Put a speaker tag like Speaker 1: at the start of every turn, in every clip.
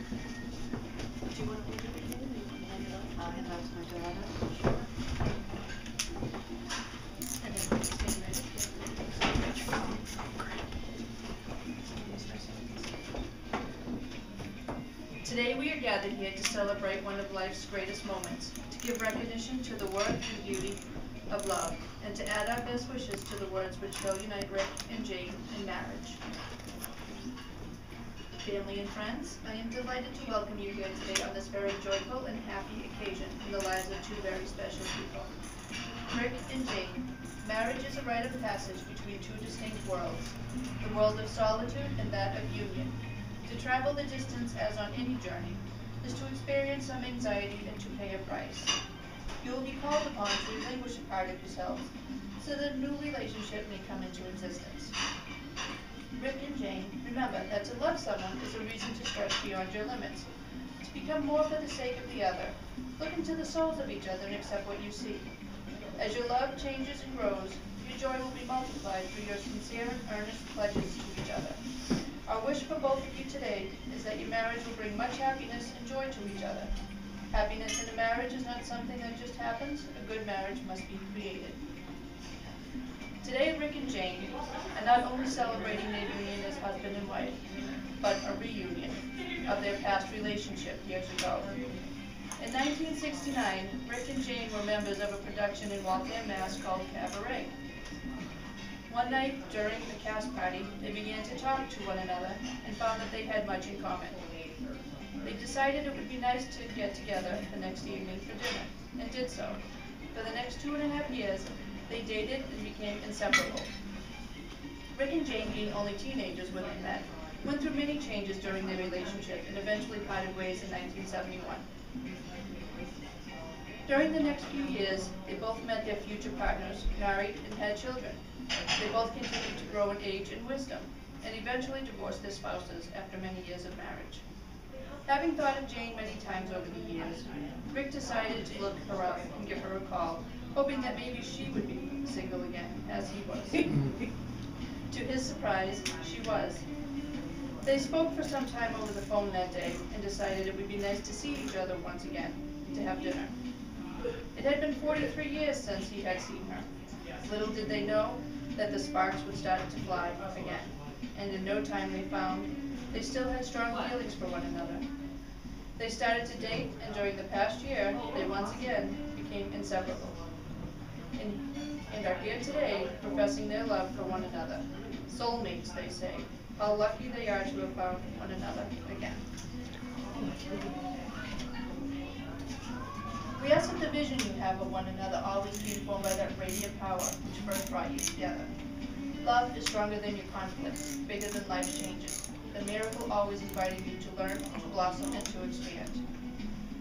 Speaker 1: Do you want to read it again, or you want to hand it off?
Speaker 2: I'll hand it off to my daughter.
Speaker 1: And then please stand ready. Today we are gathered here to celebrate one of life's greatest moments, to give recognition to the worth and beauty of love, and to add our best wishes to the words which shall unite Rick and Jane in marriage. Family and friends, I am delighted to welcome you here today on this very joyful and happy occasion in the lives of two very special people. Rick and Jane, marriage is a rite of passage between two distinct worlds, the world of solitude and that of union. To travel the distance as on any journey is to experience some anxiety and to pay a price. You will be called upon to relinquish a part of yourselves so that a new relationship may come into existence. Rick and Jane, remember that to love someone is a reason to stretch beyond your limits, to become more for the sake of the other. Look into the souls of each other and accept what you see. As your love changes and grows, your joy will be multiplied through your sincere and earnest pledges to each other. Our wish for both of you today is that your marriage will bring much happiness and joy to each other. Happiness in a marriage is not something that just happens. A good marriage must be created. Today, Rick and Jane are not only celebrating their union as husband and wife, but a reunion of their past relationship years ago. In 1969, Rick and Jane were members of a production in Waltham, Mass. Called Cabaret. One night, during the cast party, they began to talk to one another and found that they had much in common. They decided it would be nice to get together the next evening for dinner, and did so. For the next 2.5 years, they dated and became inseparable. Rick and Jane, being only teenagers when they met, went through many changes during their relationship and eventually parted ways in 1971. During the next few years, they both met their future partners, married, and had children. They both continued to grow in age and wisdom, and eventually divorced their spouses after many years of marriage. Having thought of Jane many times over the years, Rick decided to look her up and give her a call, hoping that maybe she would be single again, as he was. To his surprise, she was. They spoke for some time over the phone that day and decided it would be nice to see each other once again, to have dinner. It had been 43 years since he had seen her. Little did they know that the sparks would start to fly again, and in no time they found they still had strong feelings for one another. They started to date, and during the past year, they once again became inseparable. And are here today, professing their love for one another. Soulmates, they say. How lucky they are to have found one another again. We ask that the vision you have of one another always be informed by that radiant power which first brought you together. Love is stronger than your conflicts, bigger than life's changes. The miracle always inviting you to learn, to blossom, and to expand.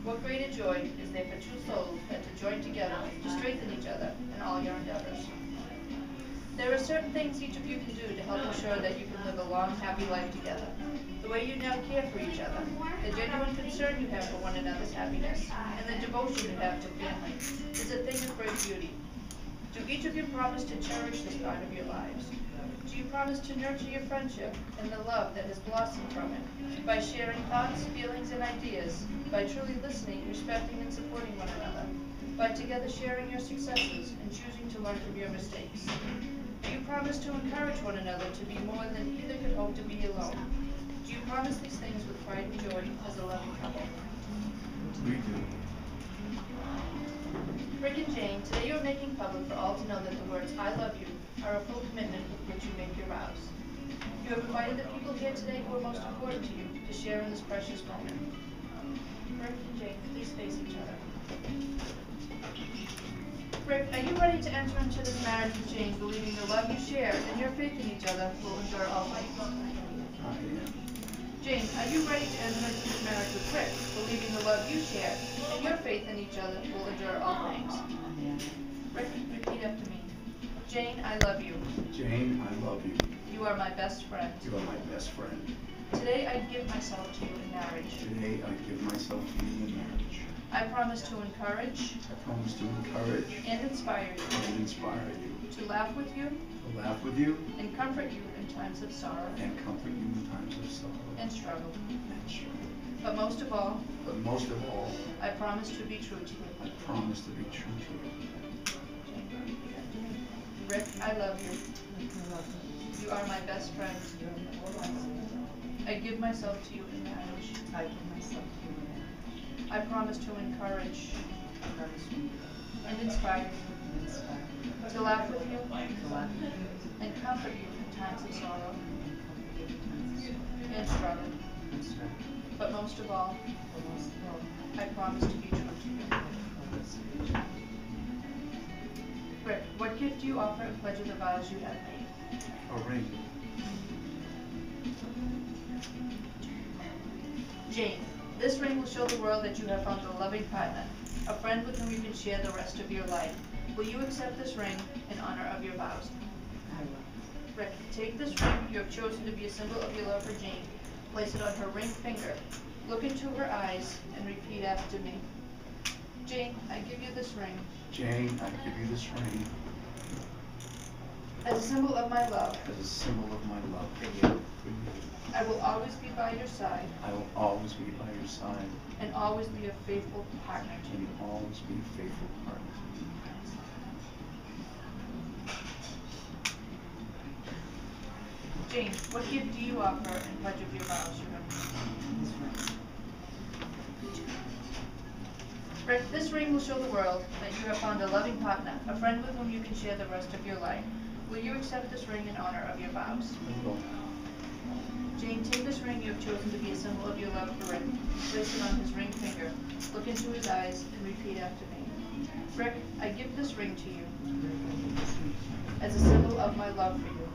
Speaker 1: What greater joy is there for two souls than to join together, to strengthen each other in all your endeavors. There are certain things each of you can do to help ensure that you can live a long, happy life together. The way you now care for each other, the genuine concern you have for one another's happiness, and the devotion you have to family is a thing of great beauty. Do each of you promise to cherish this part of your lives? Do you promise to nurture your friendship and the love that has blossomed from it, by sharing thoughts, feelings, and ideas, by truly listening, respecting, and supporting one another, by together sharing your successes and choosing to learn from your mistakes? Do you promise to encourage one another to be more than either could hope to be alone? Do you promise these things with pride and joy as a loving couple?
Speaker 3: We do.
Speaker 1: Rick and Jane, today you are making public for all to know that the words "I love you" are a full commitment with which you make your vows. You have invited the people here today who are most important to you to share in this precious moment. Rick and Jane, please face each other. Rick, are you ready to enter into this marriage with Jane, believing the love you share and your faith in each other will endure all things?
Speaker 3: I am.
Speaker 1: Jane, are you ready to enter into this marriage with Rick, believing the love you share and your faith in each other will endure all things? Rick, repeat after me. Jane, I love you.
Speaker 3: Jane, I love you.
Speaker 1: You are my best friend.
Speaker 3: You are my best friend.
Speaker 1: Today I give myself to you in marriage.
Speaker 3: Today I give myself to you in marriage.
Speaker 1: I promise to encourage
Speaker 3: I promise to encourage
Speaker 1: and inspire you,
Speaker 3: and inspire you,
Speaker 1: to laugh with you
Speaker 3: to laugh with you
Speaker 1: and comfort you in times of sorrow
Speaker 3: and comfort you in times of sorrow
Speaker 1: and struggle.
Speaker 3: and struggle.
Speaker 1: But most of all,
Speaker 3: I
Speaker 1: promise to be true to you.
Speaker 3: promise to be true to you.
Speaker 1: Rick, I love you. You are my best friend. I give myself to you in marriage. I promise to encourage and inspire you, to laugh with you and comfort you in times of sorrow and struggle. But most of all, I promise to be true to you. Rick, what gift do you offer in pledge of the vows you have made?
Speaker 3: A ring.
Speaker 1: Jane, this ring will show the world that you have found a loving partner, a friend with whom you can share the rest of your life. Will you accept this ring in honor of your vows?
Speaker 2: I will.
Speaker 1: Rick, take this ring you have chosen to be a symbol of your love for Jane. Place it on her ring finger. Look into her eyes and repeat after me. Jane, I give you this ring.
Speaker 3: Jane, I give you this ring
Speaker 1: As a symbol of my love
Speaker 3: as a symbol of my love
Speaker 1: for you.
Speaker 3: for you.
Speaker 1: I will always be by your side
Speaker 3: I will always be by your side
Speaker 1: and always be a faithful partner to
Speaker 3: and
Speaker 1: you.
Speaker 3: always be a faithful partner to you.
Speaker 1: Jane, what gift do you offer in pledge of your vows you have made? Rick, this ring will show the world that you have found a loving partner, a friend with whom you can share the rest of your life. Will you accept this ring in honor of your vows?
Speaker 3: I will.
Speaker 1: Jane, take this ring you have chosen to be a symbol of your love for Rick. Place it on his ring finger. Look into his eyes and repeat after me. Rick, I give this ring to you as a symbol of my love for you.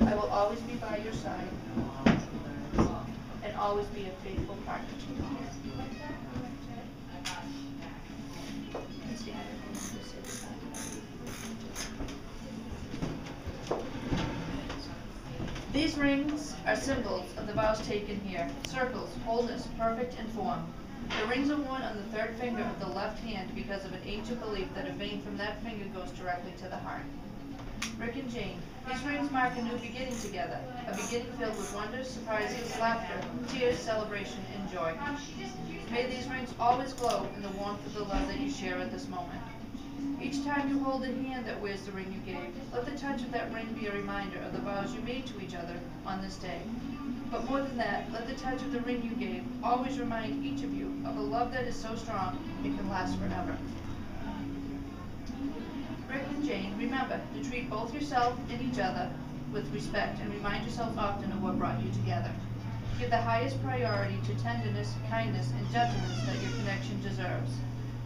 Speaker 1: I will always be by your side and always be a faithful partner to you. These rings are symbols of the vows taken here. Circles, wholeness, perfect, and form. The rings are worn on the third finger of the left hand because of an ancient belief that a vein from that finger goes directly to the heart. Rick and Jane, these rings mark a new beginning together, a beginning filled with wonders, surprises, laughter, tears, celebration, and joy. May these rings always glow in the warmth of the love that you share at this moment. Each time you hold a hand that wears the ring you gave, let the touch of that ring be a reminder of the vows you made to each other on this day. But more than that, let the touch of the ring you gave always remind each of you of a love that is so strong it can last forever. Rick and Jane, remember to treat both yourself and each other with respect and remind yourself often of what brought you together. Give the highest priority to tenderness, kindness, and gentleness that your connection deserves.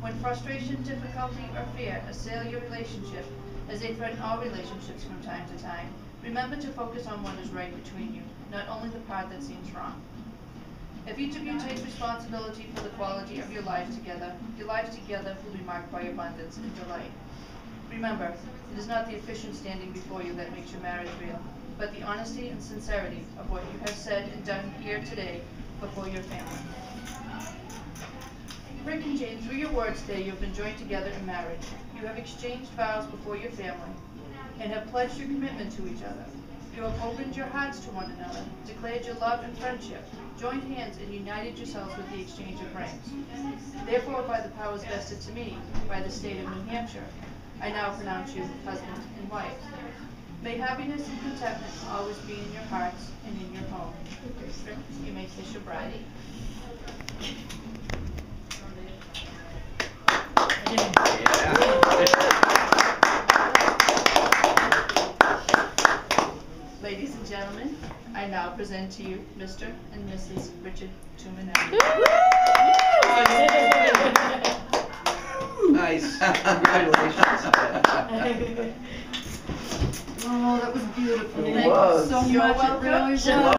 Speaker 1: When frustration, difficulty, or fear assail your relationship, as they threaten all relationships from time to time, remember to focus on what is right between you, not only the part that seems wrong. If each of you takes responsibility for the quality of your lives together will be marked by abundance and delight. Remember, it is not the efficient standing before you that makes your marriage real, but the honesty and sincerity of what you have said and done here today before your family. Rick and Jane, through your words today, you have been joined together in marriage. You have exchanged vows before your family and have pledged your commitment to each other. You have opened your hearts to one another, declared your love and friendship, joined hands and united yourselves with the exchange of rings. Therefore, by the powers vested to me by the state of New Hampshire, I now pronounce you husband and wife. May happiness and contentment always be in your hearts and in your home. Rick, you may kiss your bride. Ladies and gentlemen, I now present to you Mr. and Mrs. Richard Tuminelli.
Speaker 3: Nice. Congratulations.
Speaker 2: Oh, that was beautiful.
Speaker 3: It
Speaker 2: Thank
Speaker 3: was.
Speaker 2: you so
Speaker 1: You're
Speaker 2: much. It
Speaker 1: welcome.
Speaker 2: really was.